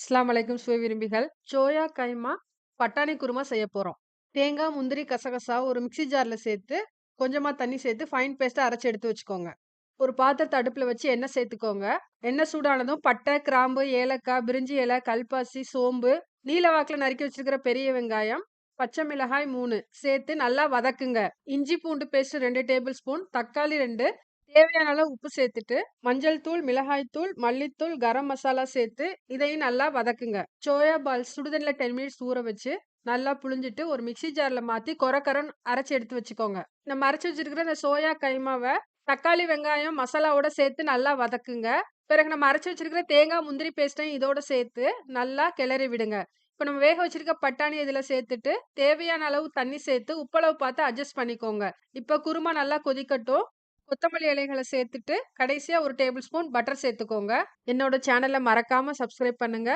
அஸ்ஸலாமு அலைக்கும் சுவை விரும்பிகள். சோயா கைமா பட்டாணி குருமா செய்ய போறோம். தேங்காய், முந்திரி, கசகசா ஒரு மிக்ஸி ஜார்ல சேர்த்து, கொஞ்சமா தண்ணி சேர்த்து ஃபைன் பேஸ்ட்டா அரைச்சு எடுத்து வச்சுக்கோங்க. ஒரு பாத்திரத்த அடுப்புல வச்சு எண்ணெய் சேர்த்துக்கோங்க. எண்ணெய் சூடானதும் பட்டை, கிராம்பு, ஏலக்காய், பிரிஞ்சி இலை, கல்பாசி, சோம்பு, நீல வாக்குல நறுக்கி வச்சிருக்கிற பெரிய வெங்காயம், பச்சை மிளகாய் 3 சேர்த்து நல்லா வதக்குங்க. இஞ்சி பூண்டு பேஸ்ட் 2 டேபிள் ஸ்பூன், தக்காளி 2, தேவையான அளவு உப்பு சேர்த்துட்டு, மஞ்சள் தூள், மிளகாய் தூள், மல்லித்தூள், கரம் மசாலா சேர்த்து இதையும் நல்லா வதக்குங்க. சோயா பால்ஸ் சுடுதண்ணில 10 மினிட்ஸ் ஊற வச்சு, நல்லா புழிஞ்சிட்டு ஒரு மிக்ஸி ஜார்ல மாத்தி கொர கொரன்னு அரைச்சு எடுத்து வச்சுக்கோங்க. நம்ம அரைச்சு வச்சிருக்கிற இந்த சோயா கைமாவ தக்காளி, வெங்காயம், மசாலாவோட சேர்த்து நல்லா வதக்குங்க. பிறகு நம்ம அரைச்சு வச்சிருக்கிற தேங்காய், முந்திரி பேஸ்ட்டையும் இதோட சேர்த்து நல்லா கிளறி விடுங்க. இப்ப நம்ம வேக வச்சிருக்க பட்டாணிய இதுல சேர்த்துட்டு, தேவையான அளவு தண்ணி சேர்த்து உப்பளவு பார்த்து அட்ஜஸ்ட் பண்ணிக்கோங்க. இப்ப குருமா நல்லா கொதிக்கட்டும். கொத்தமல்லி இலைகள சேர்த்துட்டு, கடைசியா 1 டேபிள் ஸ்பூன் பட்டர் சேர்த்துக்கோங்க. என்னோட சேனல மறக்காம சப்ஸ்கிரைப் பண்ணுங்க.